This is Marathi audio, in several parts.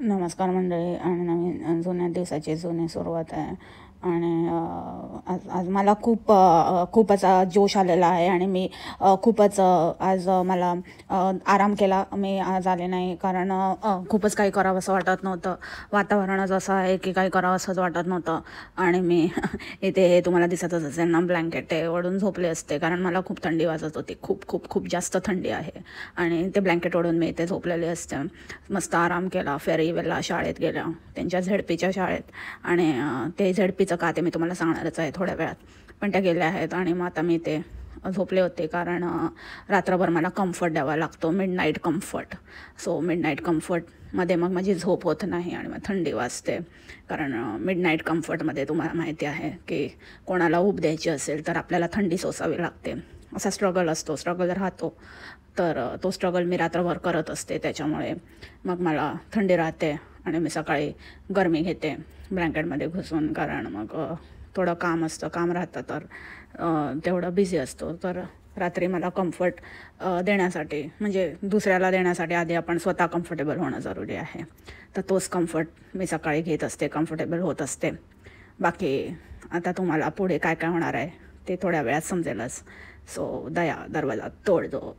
नमस्कार मंडळी. आणि नवीन जुन्या दिवसाची जुनी सुरुवात आहे. आणि आज मला खूपच जोश आलेला आहे. आणि मी खूपच आज मला आराम केला. मी आज आले नाही कारण खूपच काही करावं असं वाटत नव्हतं. वातावरणच असं आहे की काही करावं असंच वाटत नव्हतं. आणि मी इथे हे तुम्हाला दिसतच असेल ना, ब्लँकेट ओढून झोपले असते कारण मला खूप थंडी वाजत होती. खूप खूप खूप जास्त थंडी आहे. आणि ते ब्लँकेट ओढून मी इथे झोपलेले असते. मस्त आराम केला. फेरीवेला शाळेत गेल्या, त्यांच्या झेडपीच्या शाळेत. आणि ते झेडपीचं का ते मी तुम्हाला सांगणारच आहे थोड्या वेळात. पण त्या गेल्या आहेत. आणि मग आता मी ते झोपले होते कारण रात्रभर मला कम्फर्ट द्यावा लागतो, मिडनाईट कम्फर्ट. सो मिडनाईट कम्फर्टमध्ये मग माझी झोप होत नाही आणि मग थंडी वाजते. कारण मिडनाईट कम्फर्टमध्ये तुम्हाला माहिती आहे की कोणाला ऊब द्यायची असेल तर आपल्याला थंडी सोसावी लागते. असा स्ट्रगल असतो, स्ट्रगल राहतो. तर तो स्ट्रगल मी रात्रभर करत असते. त्याच्यामुळे मग मला थंडी राहते आणि मी सकाळी गरमी घेते ब्लँकेटमध्ये घुसून. कारण मग थोडं काम असतं, काम राहतं तर तेवढं बिझी असतो. तर रात्री मला कम्फर्ट देण्यासाठी, म्हणजे दुसऱ्याला देण्यासाठी आधी आपण स्वतः कम्फर्टेबल होणं जरुरी आहे. तर तोच कम्फर्ट मी सकाळी घेत असते, कम्फर्टेबल होत असते. बाकी आता तुम्हाला पुढे काय काय होणार आहे ते थोड्या वेळात समजेलच. सो दया दरवाजा तोड दो.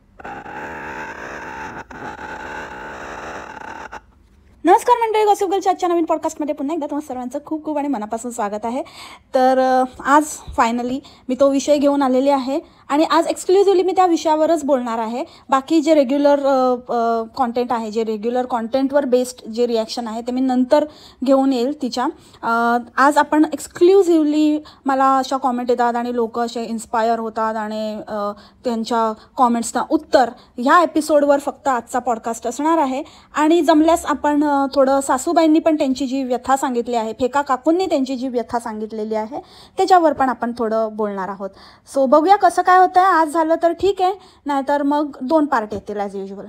नमस्कार मंडळी, गॉसिप गर्लच्या आजच्या नवीन पॉडकास्टमध्ये पुन्हा एकदा तुम्हाला सर्वांचं खूप खूप आणि मनापासून स्वागत आहे. तर आज फायनली मी तो विषय घेऊन आलेली आहे. आणि आज एक्सक्लुझिव्हली मी त्या विषयावरच बोलणार आहे. बाकी जे रेग्युलर कॉन्टेंट आहे, जे रेग्युलर कॉन्टेंटवर बेस्ड जे रिॲक्शन आहे ते मी नंतर घेऊन येईल तिच्या. आज आपण एक्सक्लुझिव्हली, मला अशा कॉमेंट येतात आणि लोक असे इन्स्पायर होतात आणि त्यांच्या कॉमेंट्सना उत्तर ह्या एपिसोडवर फक्त आजचा पॉडकास्ट असणार आहे. आणि जमल्यास आपण थोडं सासूबाईंनी पण त्यांची जी व्यथा सांगितली आहे, फेका काकूंनी त्यांची जी व्यथा सांगितलेली आहे त्याच्यावर पण आपण थोडं बोलणार आहोत. सो बघूया कसं काय होतं आहे. आज झालं तर ठीक आहे, नाहीतर मग 2 पार्ट येतील ॲज युजल.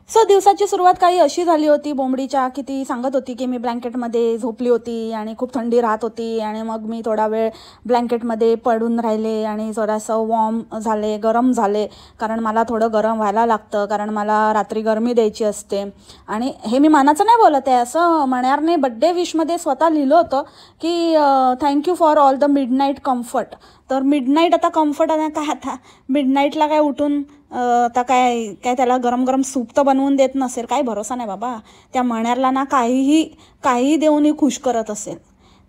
सो दिवसाची सुरुवात काही अशी झाली होती बोंबडीच्या, की ती सांगत होती की मी ब्लँकेटमध्ये झोपली होती आणि खूप थंडी राहत होती. आणि मग मी थोडा वेळ ब्लँकेटमध्ये पडून राहिले आणि जरासं वॉर्म झाले, गरम झाले. कारण मला थोडं गरम व्हायला लागतं, कारण मला रात्री गरमी द्यायची असते. आणि हे मी मनाचं नाही बोलत आहे, असं मण्यारने बड्डे विशमध्ये स्वतः लिहिलं होतं की thank you for all the midnight comfort. तर मिडनाईट आता कम्फर्ट आहे काय, आता मिडनाईटला काय उठून आता काय त्याला गरम गरम सूप तर बनवून देत नसेल, काही भरोसा नाही बाबा. त्या मण्यारला ना काहीही देऊनही खुश करत असेल.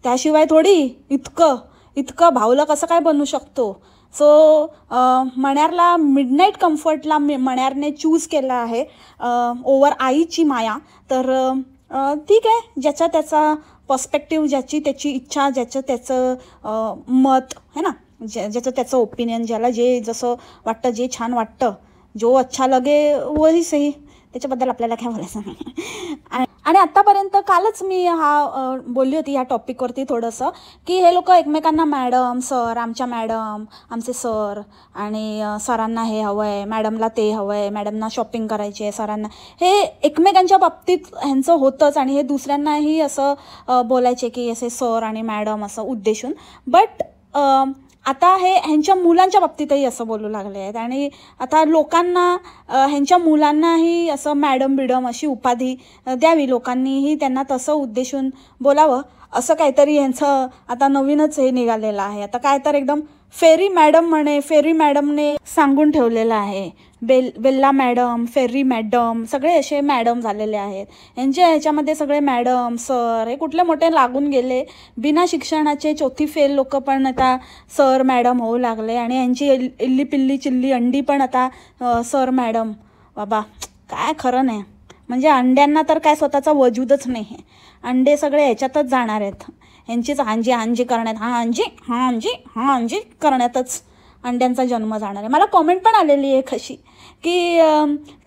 त्याशिवाय थोडी इतकं भावलं कसं काय बनवू शकतो. सो मण्यारला मिडनाईट कम्फर्टला मण्यारने चूज केला आहे ओव्हर आईची माया. तर ठीक आहे, ज्याचा त्याचा पर्स्पेक्टिव्ह, ज्याची त्याची इच्छा, ज्याचं त्याचं मत है ना, ज्याचं त्याचं ओपिनियन, ज्याला जे जसं वाटतं, जे छान वाटतं, जो अच्छा लगे वही सही, त्याच्याबद्दल आपल्याला काय बोलायचं नाही. आणि आत्तापर्यंत कालच मी बोलली होती ह्या टॉपिकवरती थोडंसं, की हे लोक एकमेकांना मॅडम सर, आमच्या मॅडम, आमचे सर, आणि सरांना हे हवं आहे, मॅडमला ते हवं आहे, मॅडमना शॉपिंग करायची आहे, सरांना हे एकमेकांच्या बाबतीत ह्यांचं होतंच. आणि हे दुसऱ्यांनाही असं बोलायचे की असे सर आणि मॅडम असं उद्देशून. बट आता हे ह्यांच्या मुलांच्या बाबतीतही असं बोलू लागले आहेत. आणि आता लोकांना ह्यांच्या मुलांनाही असं मॅडम बिडम अशी उपाधी द्यावी, लोकांनीही त्यांना तसं उद्देशून बोलावं, असं काहीतरी ह्यांचं आता नवीनच हे निघालेलं आहे. आता काय तर एकदम फेरी मॅडम म्हणे, फेरी मॅडमने सांगून ठेवलेलं आहे. बेल्ला मॅडम, फेरी मॅडम, सगळे असे मॅडम झालेले आहेत. ह्याच्यामध्ये सगळे मॅडम सर हे कुठले मोठे लागून गेले. बिना शिक्षणाचे चौथी फेल लोक पण आता सर मॅडम होऊ लागले. आणि यांची इल्ली पिल्ली चिल्ली अंडी पण आता सर मॅडम. बाबा काय खरं नाही. म्हणजे अंड्यांना तर काय स्वतःचा वजूदच नाही. अंडे सगळे ह्याच्यातच जाणार आहेत, ह्यांचीच हांजी करण्यात, हांजी करण्यातच अंड्यांचा जन्म जाणार आहे. मला कॉमेंट पण आलेली आहे कशी, की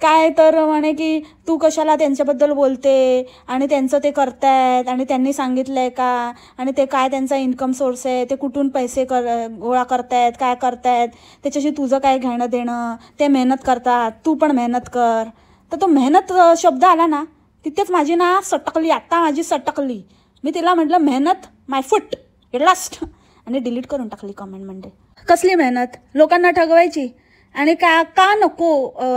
काय तर म्हणे की तू कशाला त्यांच्याबद्दल बोलते, आणि त्यांचं ते करतायत, आणि त्यांनी सांगितलं आहे का, आणि ते काय त्यांचा इन्कम सोर्स आहे, ते कुठून पैसे गोळा करतायत, काय करतायत, त्याच्याशी तुझं काय घेणं देणं, ते मेहनत करतात, तू पण मेहनत कर. तर तो मेहनत शब्द आला ना, तिथेच माझी ना सटकली, आत्ता माझी सटकली. मी तिला म्हटलं मेहनत माय फुट लास्ट, आणि डिलीट करून टाकली कमेंट. म्हणजे कसली मेहनत, लोकांना ठगवायची. आणि का नको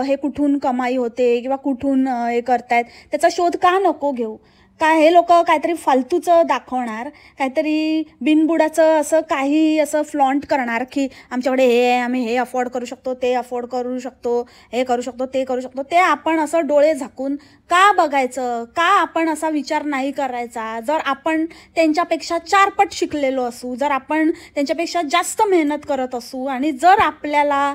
हे कुठून कमाई होते किंवा कुठून हे करतायत त्याचा शोध का नको घेऊ. काय हे लोक काहीतरी फालतूचं दाखवणार, काहीतरी बिनबुडाचं असं काही असं फ्लॉन्ट करणार की आमच्याकडे हे आहे, आम्ही हे अफोर्ड करू शकतो, ते अफोर्ड करू शकतो, हे करू शकतो, ते करू शकतो. ते आपण असं डोळे झाकून का बघायचं? का आपण असा विचार नाही करायचा? जर आपण त्यांच्यापेक्षा 4 पट शिकलेलो असू, जर आपण त्यांच्यापेक्षा जास्त मेहनत करत असू आणि जर आपल्याला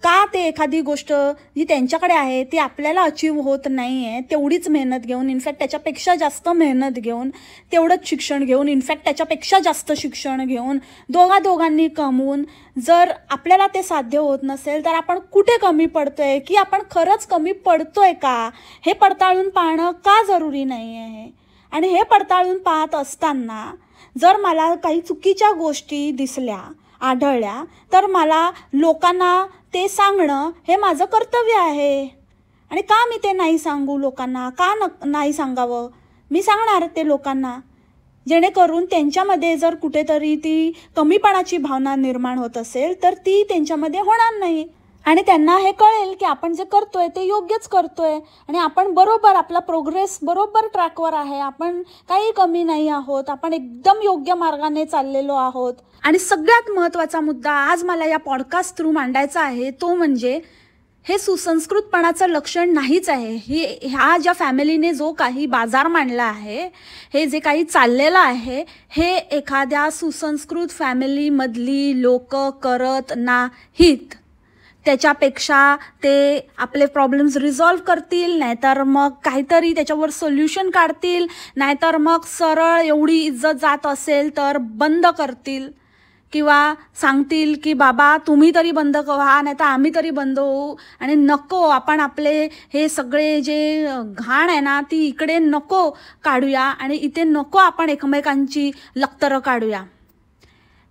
का ते एखादी गोष्ट जी त्यांच्याकडे आहे ती आपल्याला अचीव होत नाही आहे, तेवढीच मेहनत घेऊन, इनफॅक्ट त्याच्यापेक्षा जास्त मेहनत घेऊन, तेवढंच शिक्षण घेऊन, इनफॅक्ट त्याच्यापेक्षा जास्त शिक्षण घेऊन, दोघांनी कमवून जर आपल्याला ते साध्य होत नसेल तर आपण कुठे कमी पडतोय, की आपण खरंच कमी पडतोय का, हे पडताळून पाहणं का जरुरी नाही आहे. आणि हे पडताळून पाहत असताना जर मला काही चुकीच्या गोष्टी दिसल्या, आढळल्या, तर मला लोकांना ते सांगणं हे माझं कर्तव्य आहे. आणि का मी ते नाही सांगू लोकांना? का नाही सांगावं? मी सांगणार ते लोकांना, जेणेकरून त्यांच्यामध्ये जर कुठेतरी ती कमीपणाची भावना निर्माण होत असेल तर ती त्यांच्यामध्ये होणार नाही. आणि त्यांना हे कळेल की आपण जे करतोय ते योग्यच करतोय आणि आपण बरोबर, आपला प्रोग्रेस बरोबर ट्रॅकवर आहे, आपण काही कमी नाही आहोत, आपण एकदम योग्य मार्गाने चाललेलो आहोत. आणि सगळ्यात महत्त्वाचा मुद्दा आज मला या पॉडकास्ट थ्रू मांडायचा आहे तो म्हणजे हे सुसंस्कृतपणाचं लक्षण नाहीच आहे. ह्या ज्या फॅमिलीने जो काही बाजार मांडला आहे, हे जे काही चाललेलं आहे, हे एखाद्या सुसंस्कृत फॅमिलीमधली लोक करत नाहीत. त्याच्यापेक्षा ते आपले प्रॉब्लेम्स रिझॉल्व्ह करतील, नाहीतर मग काहीतरी त्याच्यावर सोल्युशन काढतील, नाहीतर मग सरळ एवढी इज्जत जात असेल तर बंद करतील किंवा सांगतील की बाबा तुम्ही तरी बंद व्हा, नाही तर आम्ही तरी बंद होऊ. आणि नको, आपण आपले हे सगळे जे घाण आहे ना ती इकडे नको काढूया आणि इथे नको आपण एकमेकांची लक्तरं काढूया.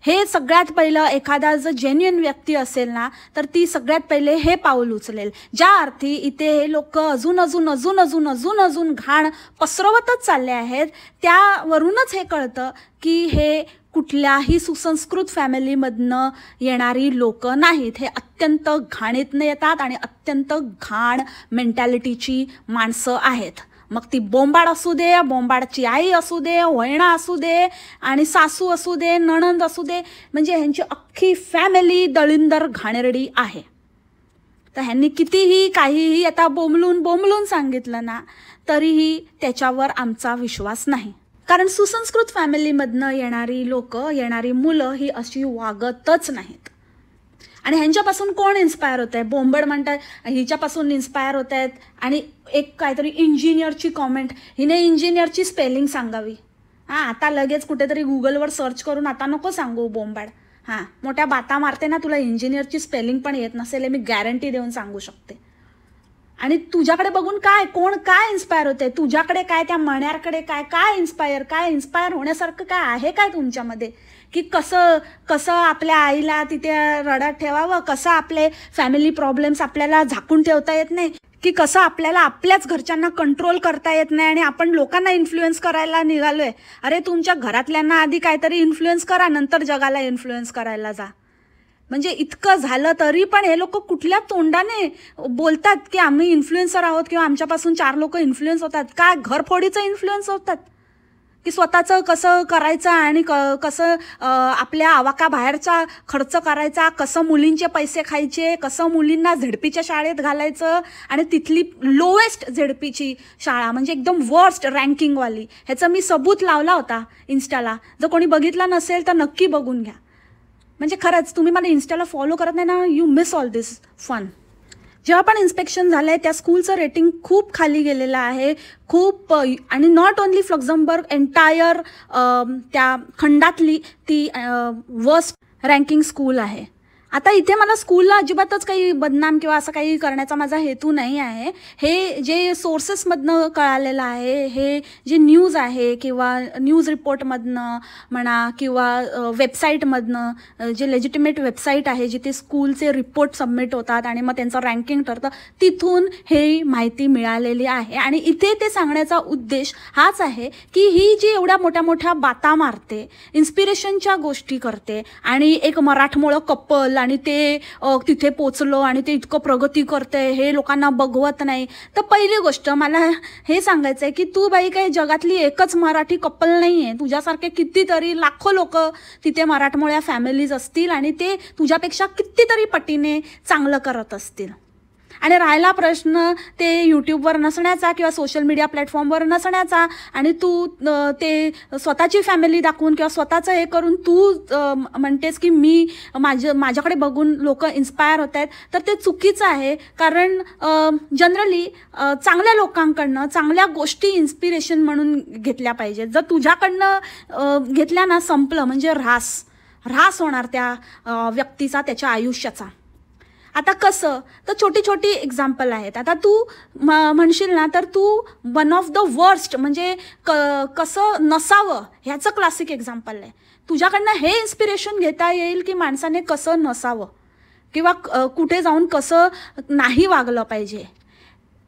हे सगळ्यात पहिलं एखादा जर जेन्युइन व्यक्ती असेल ना तर ती सगळ्यात पहिले हे पाऊल उचलेल. ज्या अर्थी इथे हे लोक अजून घाण पसरवतच चालले आहेत, त्यावरूनच हे कळतं की हे कुठल्याही सुसंस्कृत फॅमिलीमधनं येणारी लोक नाहीत. हे अत्यंत घाणीतनं येतात आणि अत्यंत घाण मेंटॅलिटीची माणसं आहेत. मग ती बोंबाड असू दे, बोंबाडची आई असू दे, वहिणा असू दे आणि सासू असू दे, नणंद असू दे, म्हणजे ह्यांची अख्खी फॅमिली दळिंदर घाणेरडी आहे. तर ह्यांनी कितीही काहीही आता बोंबलून सांगितलं ना तरीही त्याच्यावर आमचा विश्वास नाही. कारण सुसंस्कृत फॅमिलीमधनं येणारी लोक, येणारी मुलं ही अशी वागतच नाहीत. आणि ह्यांच्यापासून कोण इन्स्पायर होत आहे? बोंबड म्हणतात हिच्यापासून इन्स्पायर होत आहेत. आणि एक काहीतरी इंजिनियरची कॉमेंट, हिने इंजिनियरची स्पेलिंग सांगावी. आता लगेच कुठेतरी गुगलवर सर्च करून आता नको सांगू बोंबाड. मोठ्या बाता मारते ना, तुला इंजिनियरची स्पेलिंग पण येत नसेल हे मी गॅरंटी देऊन सांगू शकते. आणि तुझ्याकडे बघून कोण काय इन्स्पायर होते? तुझ्याकडे काय, त्या मण्याकडे काय इन्स्पायर होण्यासारखं काय आहे काय तुमच्यामध्ये? की कसं आपल्या आईला तिथे रडत ठेवावं, कसं आपले फॅमिली प्रॉब्लेम्स आपल्याला झाकून ठेवता येत नाही, की कसं आपल्याला आपल्याच घरच्यांना कंट्रोल करता येत नाही आणि आपण लोकांना इन्फ्लुएन्स करायला निघालोय. अरे तुमच्या घरातल्यांना आधी काहीतरी इन्फ्लुएन्स करा, नंतर जगाला इन्फ्लुएन्स करायला जा. म्हणजे इतकं झालं तरी पण हे लोक कुठल्या तोंडाने बोलतात की आम्ही इन्फ्लुएन्सर आहोत किंवा आमच्यापासून 4 लोक इन्फ्लुएन्स होतात? काय घरफोडीचं इन्फ्लुएन्स होतात? की स्वतःचं कसं करायचं आणि कसं आपल्या आवाका बाहेरचा खर्च करायचा, कसं मुलींचे पैसे खायचे, कसं मुलींना झेडपीच्या शाळेत घालायचं आणि तिथली लोवेस्ट झेडपीची शाळा म्हणजे एकदम वर्स्ट रँकिंगवाली, ह्याचं मी सबूत लावला होता इन्स्टाला. जर कोणी बघितला नसेल तर नक्की बघून घ्या. म्हणजे खरंच तुम्ही मला इन्स्टाला फॉलो करत नाही ना, you miss all this fun. जेव्हा पण इन्स्पेक्शन झालं आहे त्या स्कूलचं रेटिंग खूप खाली गेलेलं आहे, खूप. आणि नॉट ओन्ली लक्झमबर्ग, एंटायर त्या खंडातली ती वर्स्ट रँकिंग स्कूल आहे. आता इथे मला स्कूलला अजिबातच काही बदनाम किंवा असं काही करण्याचा माझा हेतू नाही आहे. हे जे सोर्सेसमधनं कळालेलं आहे, हे जे न्यूज आहे किंवा न्यूज रिपोर्टमधनं म्हणा किंवा वेबसाईटमधनं, जे लेजिटिमेट वेबसाईट आहे जिथे स्कूलचे रिपोर्ट सबमिट होतात आणि मग त्यांचं रँकिंग ठरतं, तिथून हे माहिती मिळालेली आहे. आणि इथे ते सांगण्याचा उद्देश हाच आहे की ही जी एवढ्या मोठ्या बाता मारते, इन्स्पिरेशनच्या गोष्टी करते आणि एक मराठमोळं कपल आणि ते तिथे पोचलं आणि ते इतकं प्रगती करतंय हे लोकांना बघवत नाही. तर पहिली गोष्ट मला हे सांगायचं आहे की तू बाई काही जगातली एकच मराठी कपल नाही आहे. तुझ्यासारखे कितीतरी लाखो लोक तिथे मराठमोळ्या फॅमिलीज असतील आणि ते तुझ्यापेक्षा कितीतरी पटीने चांगलं करत असतील. आणि राहिला प्रश्न ते यूट्यूबवर नसण्याचा किंवा सोशल मीडिया प्लॅटफॉर्मवर नसण्याचा आणि तू ते स्वतःची फॅमिली दाखवून किंवा स्वतःचं हे करून तू म्हणतेस की माझ्याकडे बघून लोक इन्स्पायर होत आहेत, तर ते चुकीचं आहे. कारण जनरली चांगल्या लोकांकडनं चांगल्या गोष्टी इन्स्पिरेशन म्हणून घेतल्या पाहिजेत. जर तुझ्याकडनं घेतल्या ना संपलं म्हणजे ऱ्हास होणार त्या व्यक्तीचा, त्याच्या आयुष्याचा. आता कसं, तर छोटी छोटी एक्झाम्पल आहेत. आता तू म्हणशील ना तर तू वन ऑफ द वर्स्ट म्हणजे कसं नसावं ह्याचं क्लासिक एक्झाम्पल आहे. तुझ्याकडनं हे इन्स्पिरेशन घेता येईल की माणसाने कसं नसावं किंवा कुठे जाऊन कसं नाही वागलं पाहिजे.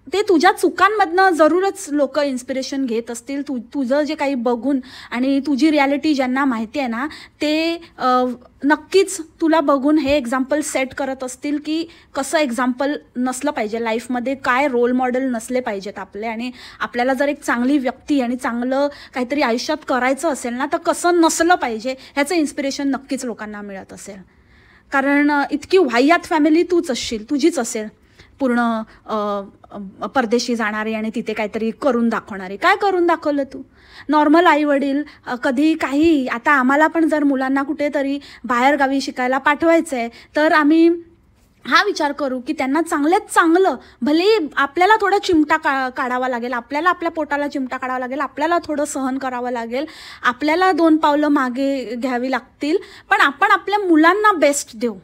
ते तुझ्या चुकांमधनं जरूरच लोक इन्स्पिरेशन घेत असतील. तुझं जे काही बघून आणि तुझी रियालिटी ज्यांना माहिती आहे ना ते नक्कीच तुला बघून हे एक्झाम्पल सेट करत असतील की कसं एक्झाम्पल नसलं पाहिजे लाईफमध्ये, काय रोल मॉडेल नसले पाहिजेत आपले. आणि आपल्याला जर एक चांगली व्यक्ती आणि चांगलं काहीतरी आयुष्यात करायचं असेल ना तर कसं नसलं पाहिजे ह्याचं इन्स्पिरेशन नक्कीच लोकांना मिळत असेल. कारण इतकी वाह्यात फॅमिली तूच असशील, तुझीच असेल, पूर्ण परदेशी जाणारी आणि तिथे काहीतरी करून दाखवणारी. काय करून दाखवलं तू? नॉर्मल आईवडील कधी काही. आता आम्हाला पण जर मुलांना कुठेतरी बाहेरगावी शिकायला पाठवायचं आहे तर आम्ही हा विचार करू की त्यांना चांगल्यात चांगलं, भले आपल्याला थोडा चिमटा काढावा लागेल, आपल्याला आपल्या पोटाला चिमटा काढावा लागेल, आपल्याला थोडं सहन करावं लागेल, आपल्याला 2 पावलं मागे घ्यावी लागतील, पण आपण आपल्या मुलांना बेस्ट देऊ.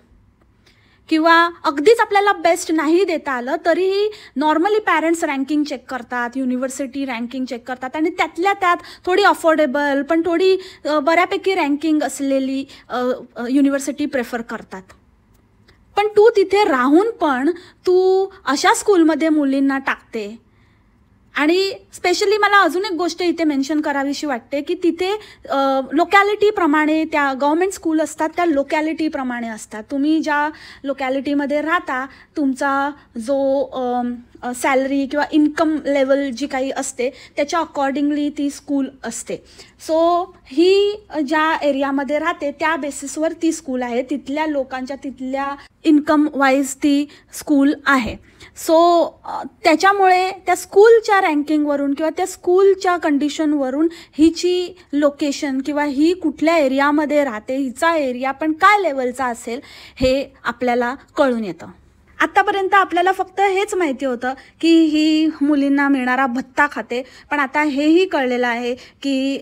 किंवा अगदीच आपल्याला बेस्ट नाही देता आलं तरीही नॉर्मली पॅरेंट्स रँकिंग चेक करतात, युनिव्हर्सिटी रँकिंग चेक करतात आणि त्यातल्या त्यात थोडी अफोर्डेबल पण थोडी बऱ्यापैकी रँकिंग असलेली युनिव्हर्सिटी प्रेफर करतात. पण तू तिथे राहून पण तू अशा स्कूलमध्ये मुलींना टाकते. आणि स्पेशली मला अजून एक गोष्ट इथे मेन्शन करावीशी वाटते की तिथे लोकॅलिटीप्रमाणे त्या गव्हर्मेंट स्कूल असतात त्या लोकॅलिटीप्रमाणे असतात. तुम्ही ज्या लोकॅलिटीमध्ये राहता तुमचा जो सॅलरी किंवा इन्कम लेवल जी काही असते त्याच्या अकॉर्डिंगली ती स्कूल असते. सो ही ज्या एरियामध्ये राहते त्या बेसिसवर ती स्कूल आहे, तिथल्या लोकांच्या तिथल्या इन्कम वाईज ती स्कूल आहे. सो त्याच्यामुळे त्या स्कूलच्या रँकिंगवरून किंवा त्या स्कूलच्या कंडिशनवरून हिची लोकेशन किंवा ही कुठल्या एरियामध्ये राहते, हिचा एरिया पण काय लेवलचा असेल हे आपल्याला कळून येतं. आत्तापर्यंत आपल्याला फक्त हेच माहिती होतं की ही मुलींना मिळणारा भत्ता खाते, पण आता हेही कळलेलं आहे की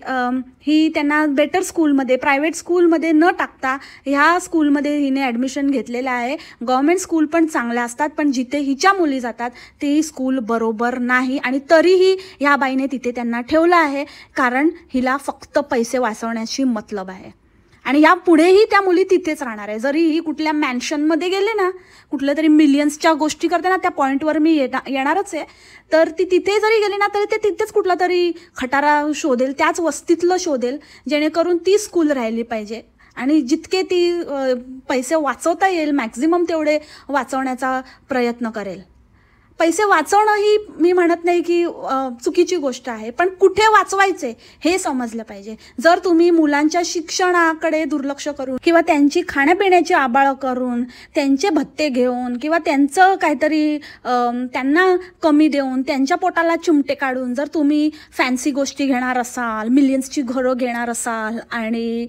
ही त्यांना बेटर स्कूलमध्ये, प्रायव्हेट स्कूलमध्ये न टाकता ह्या स्कूलमध्ये हिने ॲडमिशन घेतलेलं आहे. गव्हर्मेंट स्कूल पण चांगल्या असतात पण जिथे हिच्या मुली जातात ती स्कूल बरोबर नाही आणि तरीही ह्या बाईने तिथे त्यांना ठेवलं आहे कारण हिला फक्त पैसे वाचवण्याची मतलब आहे. आणि या पुढेही त्या मुली तिथेच राहणार आहे. जरी ही कुठल्या मॅन्शनमध्ये गेले ना, कुठल्या तरी मिलियन्सच्या गोष्टी करते ना, त्या पॉईंटवर मी येणारच आहे, तर ती तिथे जरी गेली ना तरी ते तिथेच कुठला तरी खटारा शोधेल, त्याच वस्तीतलं शोधेल जेणेकरून ती स्कूल राहिली पाहिजे. आणि जितके ती पैसे वाचवता येईल मॅक्झिमम तेवढे वाचवण्याचा प्रयत्न करेल. पैसे वाचवणं ही मी म्हणत नाही की चुकीची गोष्ट आहे, पण कुठे वाचवायचे हे समजलं पाहिजे. जर तुम्ही मुलांच्या शिक्षणाकडे दुर्लक्ष करून किंवा त्यांची खाण्यापिण्याची आबाळ करून, त्यांचे भत्ते घेऊन किंवा त्यांचं काहीतरी त्यांना कमी देऊन, त्यांच्या पोटाला चिमटे काढून जर तुम्ही फॅन्सी गोष्टी घेणार असाल, मिलियन्सची घरं घेणार असाल आणि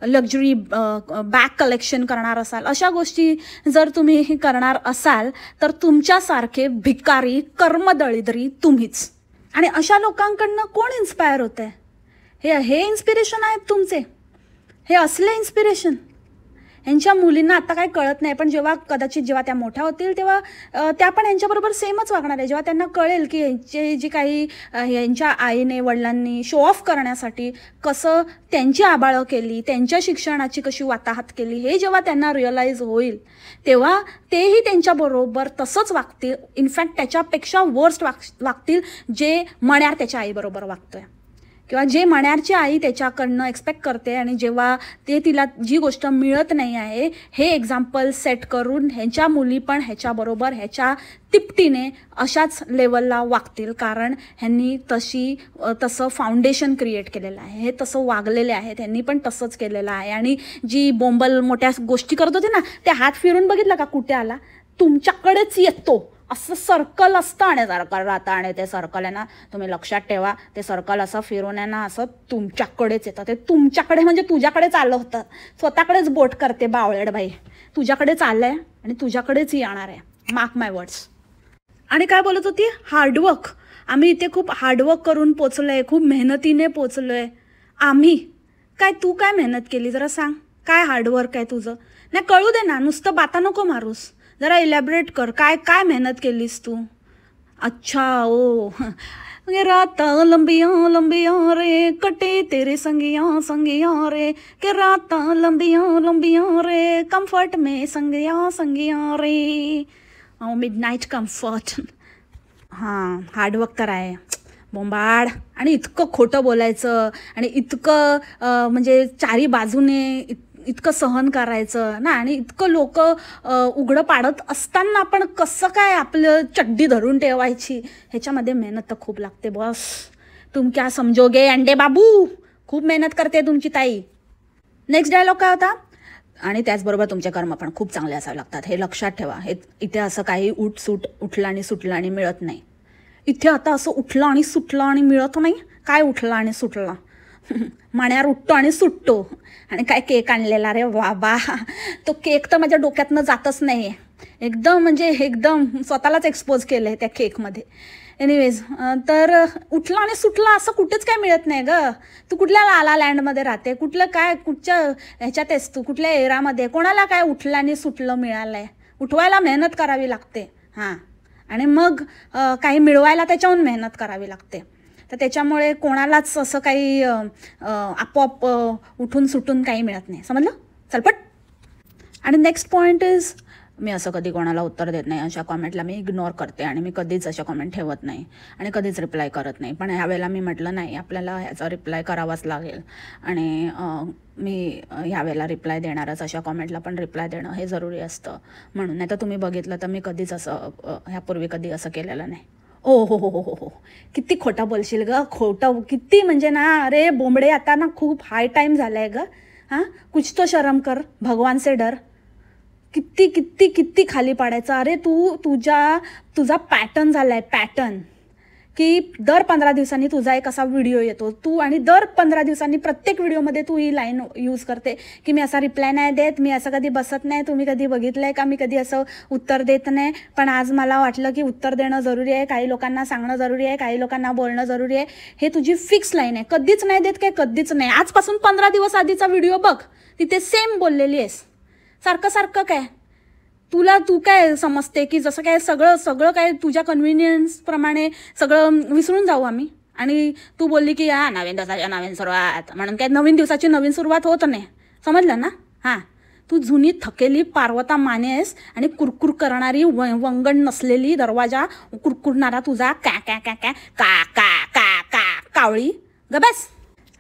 लक्झरी बॅग कलेक्शन करणार असाल, अशा गोष्टी जर तुम्ही करणार असाल तर तुमच्या सारखे भिकारी कर्मदळिद्री तुम्हीच. आणि अशा लोकांकडनं कोण इन्स्पायर होतंय? हे इन्स्पिरेशन आहेत तुमचे? हे असले इन्स्पिरेशन? यांच्या मुलींना आता काही कळत नाही, पण कदाचित जेव्हा त्या मोठ्या होतील तेव्हा त्या पण यांच्याबरोबर सेमच वागणार आहे. जेव्हा त्यांना कळेल की यांचे जी काही यांच्या आईने वडिलांनी शो ऑफ करण्यासाठी कसं त्यांची आबाळं केली, त्यांच्या शिक्षणाची कशी वाताहत केली, हे जेव्हा त्यांना रिअलाईज होईल तेव्हा तेही त्यांच्याबरोबर तसंच वागतील. इनफॅक्ट त्याच्यापेक्षा वर्स्ट वागतील जे मण्यार त्याच्या आईबरोबर वागतोय. किंवा जे मण्यारची आई त्याच्याकडनं एक्सपेक्ट करते आणि जेव्हा ते तिला जी गोष्ट मिळत नाही आहे हे एक्झाम्पल सेट करून ह्यांच्या मुली पण ह्याच्याबरोबर ह्याच्या तिपटीने अशाच लेवलला वागतील, कारण ह्यांनी तसं फाउंडेशन क्रिएट केलेलं आहे, हे तसं वागलेले आहेत, ह्यांनी पण तसंच केलेलं आहे. आणि जी बोंबल मोठ्या गोष्टी करत होते ना, ते हात फिरून बघितलं का कुठे आला, तुमच्याकडेच येतो. असं सर्कल असतं आणि सर्कल राहतं आणि ते सर्कल आहे ना, तुम्ही लक्षात ठेवा, ते सर्कल असं फिरून आहे ना असं तुमच्याकडेच येतं. ते तुमच्याकडे म्हणजे तुझ्याकडेच आलं होतं, स्वतःकडेच बोट करते बावळेड बाई, तुझ्याकडेच आलं आहे आणि तुझ्याकडेच येणार आहे, मार्क माय वर्ड्स. आणि काय बोलत होती, हार्डवर्क. आम्ही इथे खूप हार्डवर्क करून पोचलो आहे, खूप मेहनतीने पोचलो आहे आम्ही. काय तू काय मेहनत केली जरा सांग, काय हार्डवर्क आहे तुझं? नाही कळू दे ना, नुसतं बाता नको मारूस, जरा इलॅबरेट कर, काय काय मेहनत केलीस तू? अच्छा ओ राता लंबियाँ लंबियाँ रे कटे तेरे संगियाँ संगियाँ रे, के राता लंबियाँ लंबियाँ रे कम्फर्ट में संगियाँ संगियाँ रे, मिडनाईट कम्फर्ट. हां, हार्डवर्क तर आहे बोंबाड. आणि इतकं खोटं बोलायचं आणि इतकं म्हणजे चारी बाजूने इतकं सहन करायचं ना, आणि इतकं लोक उघडं पाडत असताना पण कसं काय आपलं चड्डी धरून ठेवायची, ह्याच्यामध्ये मेहनत तर खूप लागते बॉस. तुम क्या समजोगे अंडे बाबू, खूप मेहनत करते तुमची ताई. नेक्स्ट डायलॉग काय होता, आणि त्याचबरोबर तुमचे कर्म पण खूप चांगले असावे लागतात, हे लक्षात ठेवा. हे इथे असं काही उठलं आणि सुटलं आणि मिळत नाही. इथे आता असं उठलं आणि सुटलं आणि मिळत नाही. काय उठलं आणि सुटलं, मण्यार उठतो आणि सुटतो. आणि काय केक आणलेला रे बाबा, तो केक तर माझ्या डोक्यातनं जातच नाही आहे, एकदम म्हणजे एकदम स्वतःलाच एक्सपोज केलं आहे त्या केकमध्ये. एनिवेज, तर उठला आणि सुटला असं कुठेच काय मिळत नाही ग. तू कुठल्या लाला लँडमध्ये राहते, कुठलं काय कुठच्या ह्याच्यात आहेस तू, कुठल्या एरामध्ये, कोणाला काय उठलं आणि सुटलं मिळालं आहे? उठवायला मेहनत करावी लागते, हां, आणि मग काही मिळवायला त्याच्याहून मेहनत करावी लागते. तर त्याच्यामुळे कोणालाच असं काही आपोआप उठून सुटून काही मिळत नाही, समजलं? चलपट. आणि नेक्स्ट पॉईंट इज, मी असं कधी कोणाला उत्तर देत नाही, अशा कॉमेंटला मी इग्नोर करते आणि मी कधीच अशा कॉमेंट ठेवत नाही आणि कधीच रिप्लाय करत नाही. पण ह्यावेळेला मी म्हटलं नाही, आपल्याला ह्याचा रिप्लाय करावाच लागेल आणि मी ह्यावेळेला रिप्लाय देणारच, अशा कॉमेंटला पण रिप्लाय देणं हे जरुरी असतं म्हणून. नाही तर तुम्ही बघितलं तर मी कधीच असं ह्यापूर्वी कधी असं केलेलं नाही. ओ हो हो हो हो हो, किती खोटं बोलशील ग, खोटं किती म्हणजे ना, अरे बोंबडे आता ना खूप हाय टाईम झाला आहे ग. हां, कुछ तो शरम कर, भगवान से डर. किती किती किती खाली पाडायचं. अरे तुझा पॅटर्न झाला आहे, पॅटर्न, की दर 15 दिवसांनी तुझा एक असा व्हिडिओ येतो तू, आणि दर 15 दिवसांनी प्रत्येक व्हिडिओमध्ये तू ही लाईन यूज करते की मी असा रिप्लाय नाही देत, मी असं कधी बसत नाही, तुम्ही कधी बघितलं आहे का मी कधी असं उत्तर देत नाही, पण आज मला वाटलं की उत्तर देणं जरुरी आहे, काही लोकांना सांगणं जरुरी आहे, काही लोकांना बोलणं जरुरी आहे. हे तुझी फिक्स लाईन आहे, कधीच नाही देत काय, कधीच नाही. आजपासून 15 दिवस आधीचा व्हिडिओ बघ, तिथे सेम बोललेली आहेस, सारखं सारखं काय. तू काय समजते की जसं काय सगळं काय तुझ्या कन्व्हिनियन्सप्रमाणे सगळं विसरून जाऊ आम्ही. आणि तू बोलली की हा नवीन दिवसाची नवीन सुरुवात म्हणून काय नवीन दिवसाची नवीन सुरुवात होत नाही, समजलं ना? हां, तू जुनी थकेली पार्वता माने आहेस आणि कुरकुर करणारी वंगण नसलेली दरवाजा कुरकुरणारा तुझा का का का का का का का का कावळी गबस.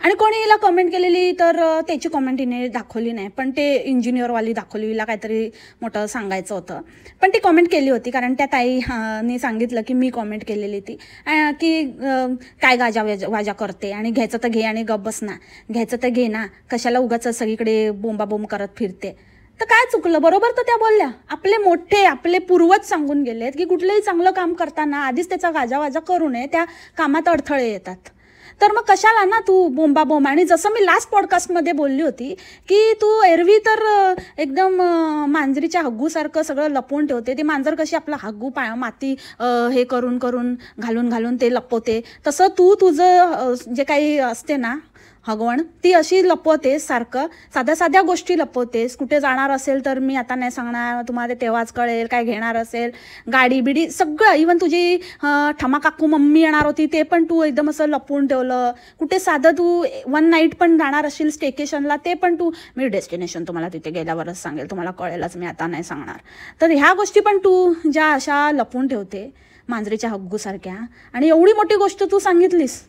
आणि कोणी हिला कमेंट केलेली तर त्याची कमेंट हिने दाखवली नाही, पण ते इंजिनियरवाली दाखवली, हिला काहीतरी मोठं सांगायचं होतं, पण ती कमेंट केली होती. कारण त्या ताईने सांगितलं की मी कमेंट केलेली ती, की काय गाजा वाजा करते, आणि घ्यायचं तर घे आणि गप बस ना, घ्यायचं तर घे ना, कशाला उगाच सगळीकडे बोंबाबोंब करत फिरते. तर काय चुकलं, बरोबर तर त्या बोलल्या. आपले पूर्वज सांगून गेलेत की कुठलंही चांगलं काम करताना आधीच त्याचा गाजावाजा करू नये, त्या कामात अडथळे येतात. तर मग कशाला ना तू बोंबाबोंब. आणि जसं मी लास्ट पॉडकास्टमध्ये बोलली होती की तू एरवी तर एकदम मांजरीच्या हग्गूसारखं सगळं लपवून ठेवते, ती मांजर कशी आपला हग्गू माती हे करून घालून ते लपवते, तसं तू तुझं जे काही असते ना हगवण ती अशी लपवतेस, सारखं साध्या गोष्टी लपवतेस. कुठे जाणार असेल तर मी आता नाही सांगणार, तुम्हाला तेव्हाच कळेल. काय घेणार असेल, गाडी बिडी सगळं, इवन तुझी ठमाकाकू मम्मी येणार होती ते पण तू एकदम असं लपवून ठेवलं. कुठे साधं तू 1 नाईट पण जाणार असशील स्टेकेशनला, ते पण तू, मी डेस्टिनेशन तुम्हाला तिथे गेल्यावरच सांगेल, तुम्हाला कळेलच, मी आता नाही सांगणार. तर ह्या गोष्टी पण तू ज्या अशा लपवून ठेवते मांजरीच्या हग्गूसारख्या, आणि एवढी मोठी गोष्ट तू सांगितलीस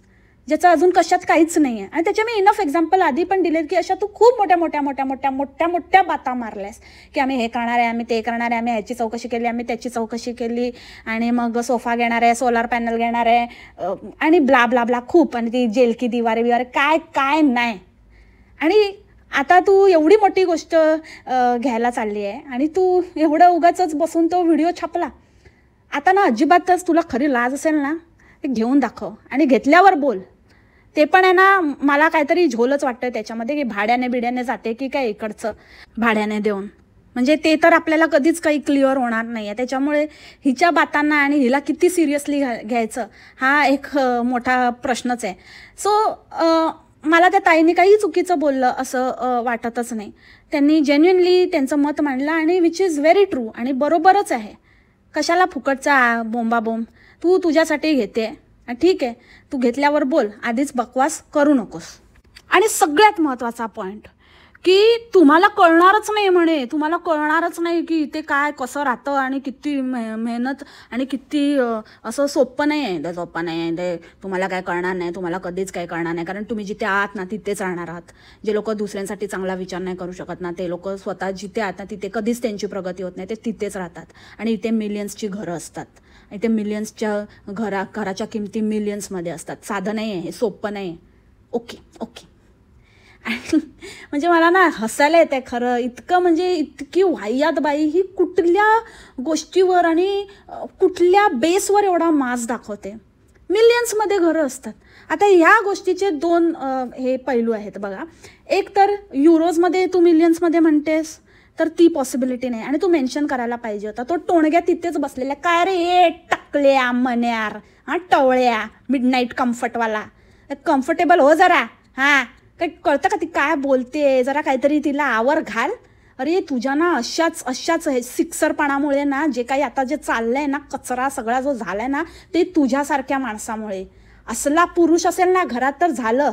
ज्याचं अजून कशात काहीच नाही आहे. आणि त्याचे मी इनफ एक्झाम्पल आधी पण दिलेत की अशा तू खूप मोठ्या बाता मारल्यास की आम्ही हे करणार आहे, आम्ही ते करणार आहे, आम्ही ह्याची चौकशी केली, आम्ही त्याची चौकशी केली, आणि मग सोफा घेणार आहे, सोलार पॅनल घेणार आहे, आणि ब्ला ब्ला ब्ला खूप, आणि ती जेल की दिवारे बिवारे काय काय नाही. आणि आता तू एवढी मोठी गोष्ट घ्यायला चालली आहे आणि तू एवढं उगाचच बसून तो व्हिडिओ छापला. आता ना अजिबातच तुला खरी लाज असेल ना ते घेऊन दाखव आणि घेतल्यावर बोल. ते पण आहे ना, मला काहीतरी झोलच वाटतं त्याच्यामध्ये की बिड्याने जाते की काय इकडचं भाड्याने देऊन. म्हणजे ते तर आपल्याला कधीच काही क्लिअर होणार नाही आहे. त्याच्यामुळे हिच्या बातांना आणि हिला किती सिरियसली घ्यायचं हा एक मोठा प्रश्नच आहे. सो मला त्या ताईने काही चुकीचं बोललं असं वाटतच नाही. त्यांनी जेन्युइनली त्यांचं मत मांडलं आणि विच इज व्हेरी ट्रू आणि बरोबरच आहे. कशाला फुकटचा बोंबाबोंब तू तुझ्यासाठी घेते, ठीक आहे, तू घेतल्यावर बोल, आधीच बकवास करू नकोस. आणि सगळ्यात महत्त्वाचा पॉईंट की तुम्हाला कळणारच नाही म्हणे, तुम्हाला कळणारच नाही की इथे काय कसं राहतं आणि किती मेहनत आणि किती असं सोपं नाही आहे. सोपं नाही आहे ते, तुम्हाला काय कळणार नाही, तुम्हाला कधीच काय कळणार नाही, कारण तुम्ही जिथे आहात ना तिथेच राहणार आहात. जे लोक दुसऱ्यांसाठी चांगला विचार नाही करू शकत ना ते लोक स्वतः जिथे आहात ना तिथे कधीच त्यांची प्रगती होत नाही, ते तिथेच राहतात. आणि इथे मिलियन्सची घरं असतात, इथे मिलियन्सच्या घराच्या किमती मिलियन्समध्ये असतात. साधं नाही आहे हे, सोपं नाही आहे. ओके. आणि म्हणजे मला ना हसायला येते खरं, इतकं म्हणजे इतकी वाह्यात बाई ही कुठल्या गोष्टीवर आणि कुठल्या बेसवर एवढा मास दाखवते. मिलियन्समध्ये घरं असतात. आता ह्या गोष्टीचे दोन हे पैलू आहेत बघा. एक तर युरोजमध्ये तू मिलियन्समध्ये म्हणतेस तर ती पॉसिबिलिटी नाही, आणि तू मेन्शन करायला पाहिजे होता. तो टोणग्या तिथेच बसलेला, काय रे हे टाकल्या मन्यार, हां टवळ्या मिडनाईट कम्फर्टवाला, कम्फर्टेबल हो जरा, हां काही कळतं का ती काय बोलते, जरा काहीतरी तिला आवर घाल. अरे तुझ्या ना अशाच हे सिक्सरपणामुळे ना जे काही आता जे चाललंय ना कचरा सगळा जो झालाय ना ते तुझ्यासारख्या माणसामुळे. असला पुरुष असेल ना घरात तर झालं.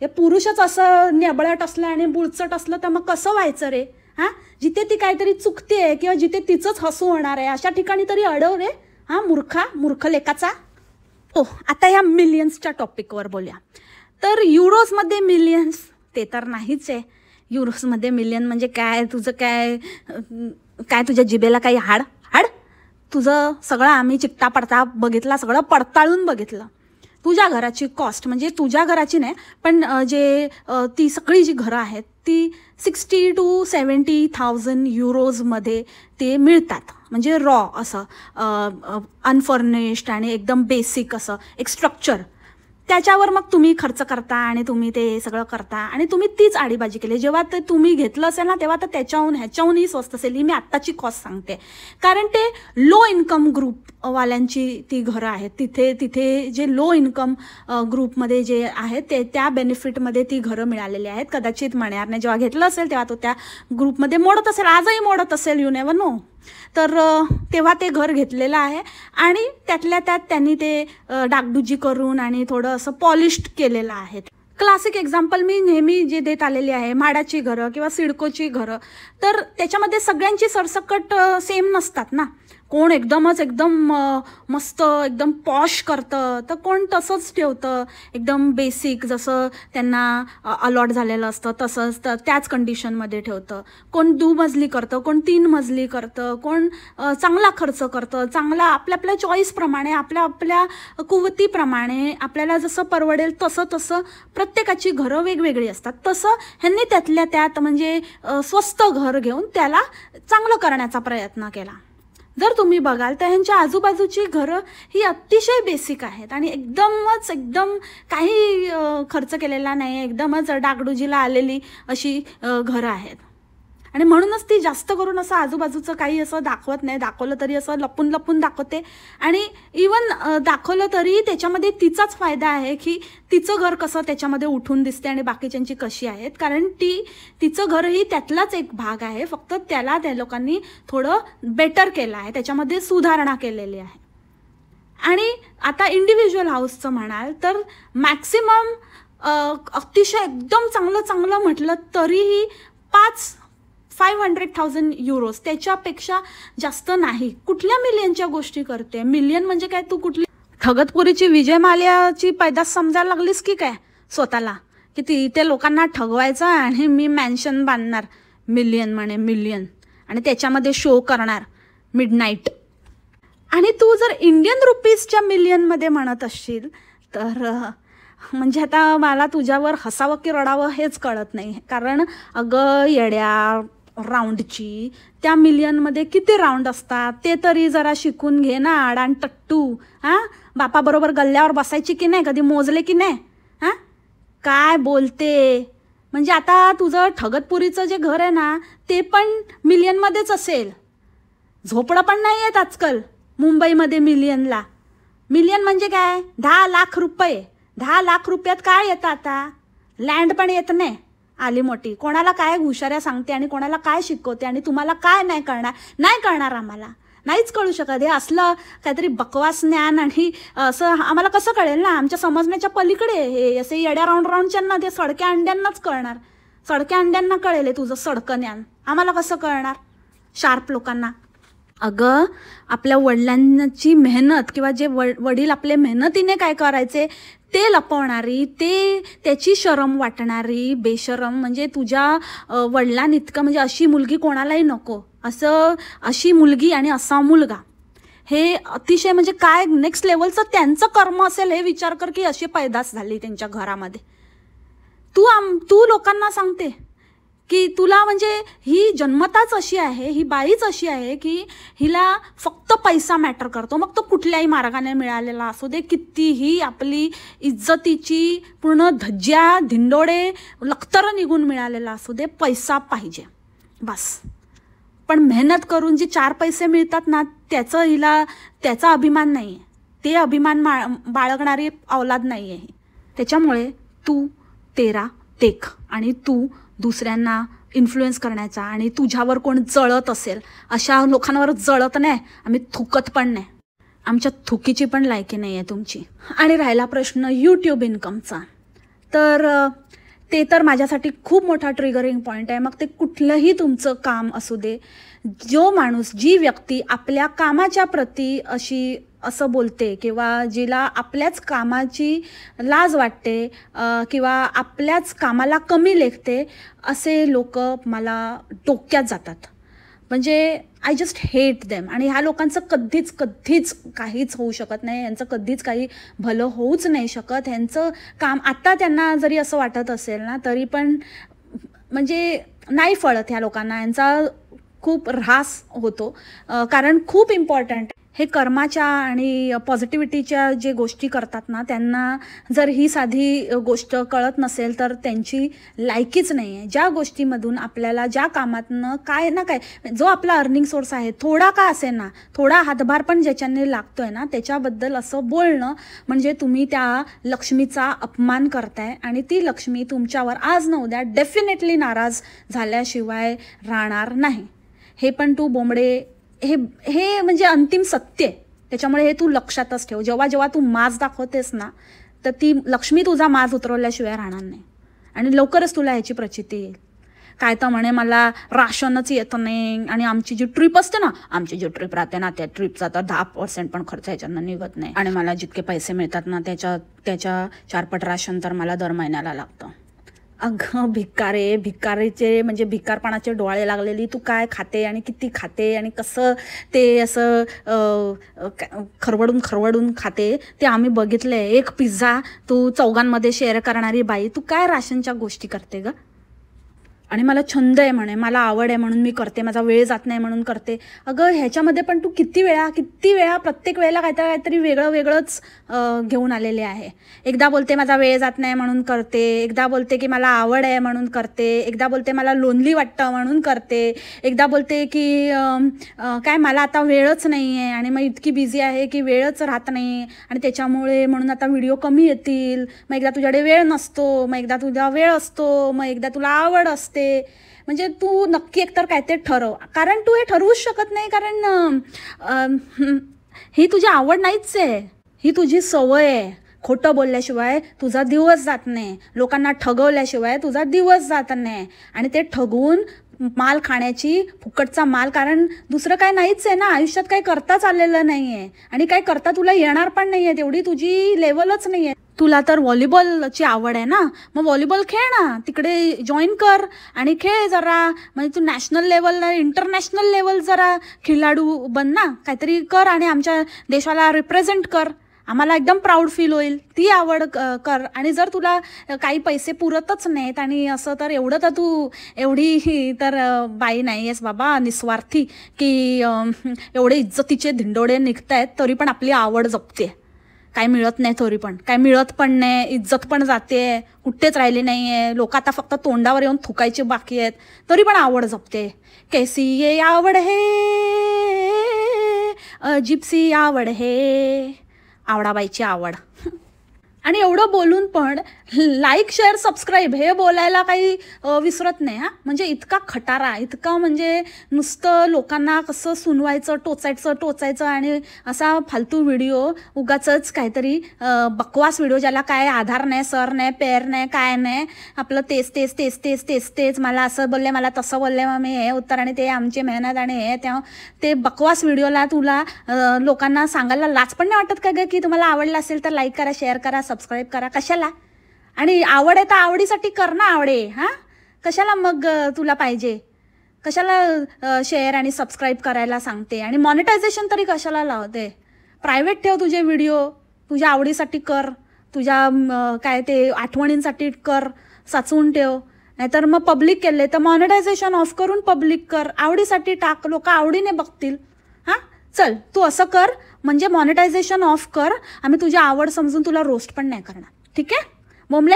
हे पुरुषच असं नेबळट असलं आणि बुळचट असलं तर मग कसं व्हायचं रे. हां जिथे ती काहीतरी चुकते किंवा जिथे तिचंच हसू होणार आहे अशा ठिकाणी तरी अडव रे. हां मूर्ख लेकाचा. आता ह्या मिलियन्सच्या टॉपिकवर बोलूया. तर युरोजमध्ये मिलियन्स ते तर नाहीच आहे. युरोजमध्ये मिलियन म्हणजे काय, तुझं काय तुझ्या जिभेला काही हाड तुझं सगळं आम्ही चिकटा पडता बघितला, सगळं पडताळून बघितलं. तुझ्या घराची कॉस्ट म्हणजे तुझ्या घराची नाही पण ती सगळी जी घरं आहेत ती 60,000 to 70,000 युरोजमध्ये ते मिळतात. म्हणजे रॉ असं अनफर्निश्ड आणि एकदम बेसिक असं एक स्ट्रक्चर. त्याच्यावर मग तुम्ही खर्च करता आणि तुम्ही ते सगळं करता आणि तुम्ही तीच आडीबाजी केली. जेव्हा ते तुम्ही घेतलं असेल ना तेव्हा तर ह्याच्याहूनही स्वस्त असेल. ही मी आत्ताची कॉस्ट सांगते, कारण ते लो इन्कम ग्रुपवाल्यांची ती घरं आहेत. तिथे जे लो इन्कम ग्रुपमध्ये जे आहेत ते त्या बेनिफिटमध्ये ती घरं मिळालेली आहेत. कदाचित मण्यारने जेव्हा घेतलं असेल तेव्हा तो त्या ग्रुपमध्ये मोडत असेल, आजही मोडत असेल, यू नेवर नो. तर तेव्हा ते घर घेतलेलं आहे आणि त्यातल्या त्यात त्यांनी ते डागडुजी करून आणि थोडं असं पॉलिश्ड केलेलं आहे. क्लासिक एक्झाम्पल मी नेहमी जे देत आलेली आहे म्हाडाची घरं किंवा सिडकोची घरं. तर त्याच्यामध्ये सगळ्यांची सरसकट सेम नसतात ना. कोण एकदम मस्त एकदम पॉश करतं तर कोण तसंच ठेवतं एकदम बेसिक जसं त्यांना अलॉट झालेलं असतं तसंच त्याच कंडिशनमध्ये ठेवतं. कोण 2 मजली करतं, कोण 3 मजली करतं, कोण चांगला खर्च करतं, चांगला आपल्या चॉईसप्रमाणे आपल्या कुवतीप्रमाणे आपल्याला जसं परवडेल तसं प्रत्येकाची घरं वेगवेगळी असतात. तसं ह्यांनी त्यातल्या त्यात म्हणजे स्वस्त घर घेऊन त्याला चांगलं करण्याचा प्रयत्न केला. जर तुम्ही बघाल तर ह्यांच्या आजूबाजूची घरं ही अतिशय बेसिक आहेत आणि एकदम काही खर्च केलेला नाही, एकदमच डागडुजीला आलेली अशी घरं आहेत. आणि म्हणूनच ती जास्त करून असं आजूबाजूचं काही असं दाखवत नाही. दाखवलं तरी असं लपून दाखवते आणि इवन दाखवलं तरी त्याच्यामध्ये तिचाच फायदा आहे की तिचं घर कसं त्याच्यामध्ये उठून दिसते आणि बाकीच्यांची कशी आहेत, कारण तिचं घरही त्यातलाच एक भाग आहे. फक्त त्याला त्या लोकांनी थोडं बेटर केलं आहे, त्याच्यामध्ये सुधारणा केलेली आहे. आणि आता इंडिव्हिज्युअल हाऊसचं म्हणाल तर मॅक्सिमम अतिशय एकदम चांगलं म्हटलं तरीही 500,000 युरोज, त्याच्यापेक्षा जास्त नाही. कुठल्या मिलियनच्या गोष्टी करते? मिलियन म्हणजे काय, तू कुठली ठगतपुरीची विजय माल्याची पैदास समजायला लागलीस की काय स्वतःला, की ती इथे लोकांना ठगवायचं आणि मी मॅन्शन बांधणार मिलियन म्हणे मिलियन, आणि त्याच्यामध्ये शो करणार मिडनाईट. आणि तू जर इंडियन रुपीजच्या मिलियनमध्ये म्हणत असशील तर म्हणजे आता मला तुझ्यावर हसावं की रडावं हेच कळत नाही. कारण अगं येड्या राऊंडची, त्या मिलियनमध्ये किती राऊंड असतात ते तरी जरा शिकून घे ना. आडान टट्टू, हां बापाबरोबर गल्ल्यावर बसायची की नाही, कधी मोजले की नाही? हां काय बोलते. म्हणजे आता तुझं ठगतपुरीचं जे घर आहे ना ते पण मिलियनमध्येच असेल. झोपडं पण नाही आहेत आजकाल मुंबईमध्ये मिलियनला. मिलियन म्हणजे काय, 10 लाख रुपये. 10 लाख रुपयात काय येतं आता? लँड पण येत नाही आली मोठी. कोणाला काय हुशाऱ्या सांगते आणि कोणाला काय शिकवते आणि तुम्हाला काय नाही कळणार. नाही कळणार, आम्हाला नाहीच कळू शकत. हे असलं काहीतरी बकवास ज्ञान आणि असं आम्हाला कसं कळेल ना, आमच्या समजण्याच्या पलीकडे. हे असे येड्या राऊंडच्यांना ते सडक्या अंड्यांनाच कळणार. सडक्या अंड्यांना कळेल तुझं सडकं ज्ञान, आम्हाला कसं कळणार शार्प लोकांना. अगं आपल्या वडिलांची मेहनत किंवा जे वडील आपले मेहनतीने काय करायचे ते लपवणारी, त्याची शरम वाटणारी बेशरम, म्हणजे तुझ्या वडिलांइतकं, म्हणजे अशी मुलगी कोणालाही नको. अशी मुलगी आणि असा मुलगा हे अतिशय म्हणजे काय नेक्स्ट लेवलचं त्यांचं कर्म असेल हे विचार कर की अशी पैदास झाली त्यांच्या घरामध्ये. तू लोकांना सांगते की तुला म्हणजे ही जन्मताच अशी आहे, ही बाईच अशी आहे की हिला फक्त पैसा मॅटर करतो. मग तो कुठल्याही मार्गाने मिळालेला असू दे, कितीही आपली इज्जतीची पूर्ण धज्ज्या धिंडोडे लखतर निघून मिळालेला असू दे, पैसा पाहिजे बस. पण मेहनत करून जे 4 पैसे मिळतात ना त्याचा अभिमान नाही आहे. ते अभिमान बाळगणारी औलाद नाही आहे. त्याच्यामुळे तू तेरा तेख आणि तू दुसऱ्यांना इन्फ्लुएन्स करण्याचा, आणि तुझ्यावर कोण जळत असेल अशा लोकांवर जळत नाही, आम्ही थुकत पण नाही. आमच्या थुकीची पण लायकी नाही आहे तुमची. आणि राहिला प्रश्न यूट्यूब इन्कमचा, तर ते तर माझ्यासाठी खूप मोठा ट्रिगरिंग पॉईंट आहे. मग ते कुठलंही तुमचं काम असू दे, जो माणूस, जी व्यक्ती आपल्या कामाच्या प्रती असं बोलते किंवा जिला आपल्याच कामाची लाज वाटते किंवा आपल्याच कामाला कमी लेखते, असे लोक मला डोक्यात जातात. म्हणजे आय जस्ट हेट देम. आणि ह्या लोकांचं कधीच काहीच होऊ शकत नाही. यांचं कधीच काही भलं होऊच नाही शकत. ह्यांचं काम आता त्यांना जरी असं वाटत असेल ना तरी पण म्हणजे नाही फळत ह्या लोकांना. यांचा खूप ऱ्हास होतो. कारण खूप इम्पॉर्टंट हे कर्माच्या आणि पॉझिटिव्हिटीच्या जे गोष्टी करतात ना, त्यांना जर ही साधी गोष्ट कळत नसेल तर त्यांची लायकीच नाही आहे. ज्या गोष्टीमधून आपल्याला, ज्या कामातनं काय ना काय जो आपला अर्निंग सोर्स आहे, थोडा का असेल ना, थोडा हातभार पण ज्याच्याने लागतोय ना, त्याच्याबद्दल असं बोलणं म्हणजे तुम्ही त्या लक्ष्मीचा अपमान करताय. आणि ती लक्ष्मी तुमच्यावर आज न उद्या डेफिनेटली नाराज झाल्याशिवाय राहणार नाही. हे पण तू बोंबडे, हे म्हणजे अंतिम सत्य आहे. त्याच्यामुळे हे तू लक्षातच ठेव. जेव्हा तू माज दाखवतेस ना तर ती लक्ष्मी तुझा माज उतरवल्याशिवाय राहणार नाही. आणि लवकरच तुला ह्याची प्रचिती येईल. काय तर म्हणे मला राशनच येत नाही, आणि आमची जी ट्रिप असते ना, आमची जी ट्रिप राहते ना, त्या ट्रिपचा तर 10% पण खर्च ह्याच्यानं निघत नाही, आणि मला जितके पैसे मिळतात ना त्याच्या 4 पट राशन तर मला दर महिन्याला लागतं. अगं भिकारीचे म्हणजे भिकारपणाचे डोळे लागलेली, तू काय खाते आणि किती खाते आणि कसं ते असं खरवडून खाते ते आम्ही बघितलंय. एक पिझ्झा तू 4घांमध्ये शेअर करणारी बाई, तू काय राशनच्या गोष्टी करते ग? आणि मला छंद आहे म्हणे, मला आवड आहे म्हणून मी करते, माझा वेळ जात नाही म्हणून करते. अगं ह्याच्यामध्ये पण तू किती वेळा प्रत्येक वेळेला काहीतरी वेगळंच घेऊन आलेले आहे. एकदा बोलते माझा वेळ जात नाही म्हणून करते, एकदा बोलते की मला आवड आहे म्हणून करते, एकदा बोलते मला लोनली वाटतं म्हणून करते, एकदा बोलते की काय मला आता वेळच नाही आहे आणि मग इतकी बिझी आहे की वेळच राहत नाही आणि त्याच्यामुळे म्हणून आता व्हिडिओ कमी येतील. मग एकदा तुझ्याकडे वेळ नसतो, मग एकदा तुझा वेळ असतो, मग एकदा तुला आवड असते. म्हणजे तू नक्की एकतर काय ते ठरव. कारण तू हे ठरवूच शकत नाही, कारण ही तुझी आवड नाहीच आहे, ही तुझी सवय आहे. खोटं बोलल्याशिवाय तुझा दिवस जात नाही, लोकांना ठगवल्याशिवाय तुझा दिवस जात नाही, आणि ते ठगवून माल खाण्याची, फुकटचा माल. कारण दुसरं काय नाहीच आहे ना आयुष्यात, काही करताच आलेलं नाही आहे आणि काय करता तुला येणार पण नाही आहे, तेवढी तुझी लेवलच नाही आहे. तुला तर व्हॉलीबॉलची आवड आहे ना, मग व्हॉलीबॉल खेळ ना, तिकडे जॉईन कर आणि खेळ जरा. म्हणजे तू नॅशनल लेवलला, इंटरनॅशनल लेवल जरा खेळाडू बन ना, काहीतरी कर आणि आमच्या देशाला रिप्रेझेंट कर. आम्हाला एकदम प्राऊड फील होईल. ती आवड कर. आणि जर तुला काही पैसे पुरतच नाहीत आणि असं, तर एवढं तर तू एवढी तर बाई नाही आहेस बाबा निस्वार्थी की एवढे इज्जतीचे धिंडोडे निघत आहेत तरी पण आपली आवड जपते. काय मिळत नाही तरी पण, काय मिळत पण नाही, इज्जत पण जाते, कुठेच राहिली नाही आहे. लोक आता फक्त तोंडावर येऊन थुकायचे बाकी आहेत तरी पण आवड जपते. कैसी ये आवड है, अजीब सी आवड है, आवडाबाईची आवड. आणि एवढं बोलून पण लाईक शेअर सबस्क्राईब हे बोलायला काही विसरत नाही हां. म्हणजे इतका खटारा, इतका म्हणजे नुसतं लोकांना कसं सुनवायचं, टोचायचं आणि असा फालतू व्हिडिओ, उगाचच काहीतरी बकवास व्हिडिओ ज्याला काय आधार नाही, सर नाही, पेर नाही, काय नाही, आपलं तेच मला असं बोलले, मला तसं बोलले, मग मी हे उत्तर आणि ते आमची मेहनत आणि हे तेव्हा ते बकवास व्हिडिओला तुला लोकांना सांगायला लाज पण नाही वाटत का ग की तुम्हाला आवडलं असेल तर लाईक करा, शेअर करा, सबस्क्राईब करा. कशाला? आणि आवड आहे तर आवडीसाठी कर ना आवडे हां. कशाला मग तुला पाहिजे, कशाला शेअर आणि सबस्क्राईब करायला सांगते आणि मॉनिटायझेशन तरी कशाला लावते. प्रायव्हेट ठेव तुझे व्हिडिओ, तुझ्या आवडीसाठी कर, तुझ्या काय ते आठवणींसाठी कर, साचवून ठेव. नाहीतर मग पब्लिक केले तर मॉनिटायझेशन ऑफ करून पब्लिक कर, आवडीसाठी टाक, लोक आवडीने बघतील हां. चल तू असं कर, म्हणजे मॉनिटायझेशन ऑफ कर, आम्ही तुझी आवड समजून तुला रोस्ट पण नाही करणार. ठीक आहे बोमले?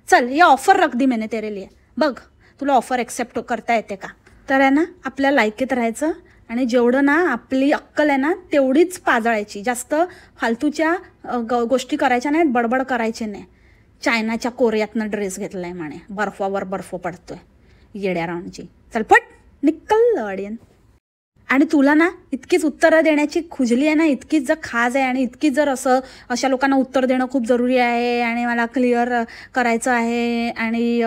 चल ये ऑफर रख दी मैंने तेरे लिए, बघ तुला ऑफर एक्सेप्ट करता येते का. तर आहे ना आपल्या लायकीत राहायचं आणि जेवढं ना आपली अक्कल आहे ना तेवढीच पाजळायची. जास्त फालतूच्या गोष्टी करायच्या नाहीत, बडबड करायची नाही. चायनाच्या कोरियातनं ड्रेस घेतला आहे म्हणे, बर्फावर बर्फ पडतोय, येड्या रावणची. चल फट निकल अडियन. आणि तुला ना इतकीच उत्तरं देण्याची खुजली आहे ना, इतकीच जर खाज आहे आणि इतकीच जर अशा लोकांना उत्तर देणं खूप जरुरी आहे आणि मला क्लिअर करायचं आहे आणि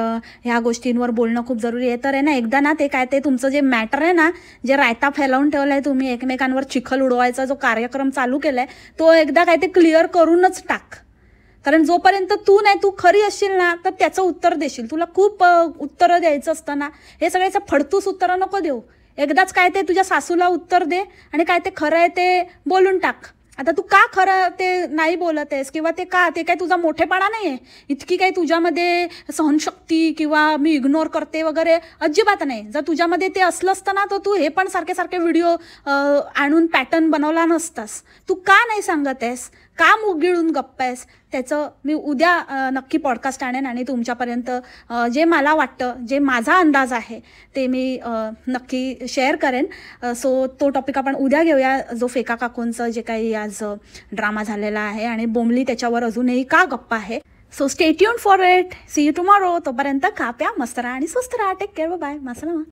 ह्या गोष्टींवर बोलणं खूप जरुरी आहे, तर आहे ना एकदा ना ते काय ते तुमचं जे मॅटर आहे ना, जे रायता फैलावून ठेवलं आहे तुम्ही, एकमेकांवर चिखल उडवायचा जो कार्यक्रम चालू केला आहे तो एकदा काय ते क्लिअर करूनच टाक. कारण जोपर्यंत तू नाही तू खरी असशील ना तर त्याचं उत्तर देशील. तुला खूप उत्तरं द्यायचं असतं ना, हे सगळ्याचं फडतूस उत्तरं नको देऊ. एकदाच काय ते तुझ्या सासूला उत्तर दे आणि काय ते खरं आहे ते बोलून टाक. आता तू का खरं ते नाही बोलत आहेस किंवा ते काय तुझा मोठेपणा नाही आहे, इतकी काही तुझ्यामध्ये सहनशक्ती किंवा मी इग्नोर करते वगैरे अजिबात नाही. जर तुझ्यामध्ये ते असलं असतं ना तर तू हे पण सारखे व्हिडिओ आणून पॅटर्न बनवला नसतास. तू का नाही सांगत आहेस, का मुग गिळून गप्प आहेस, त्याचं मी उद्या नक्की पॉडकास्ट आणेन आणि तुमच्यापर्यंत जे मला वाटतं, जे माझा अंदाज आहे ते मी नक्की शेअर करेन. सो तो टॉपिक आपण उद्या घेऊया, जो फेका काकूंचं जे काही आज ड्रामा झालेला आहे आणि बोंबली त्याच्यावर अजूनही का गप्पा आहे. So stay tuned for it. See you tomorrow. तोपर्यंत खा प्या, मस्त राहा आणि स्वस्त राहा. Take care, bye. मासलामा.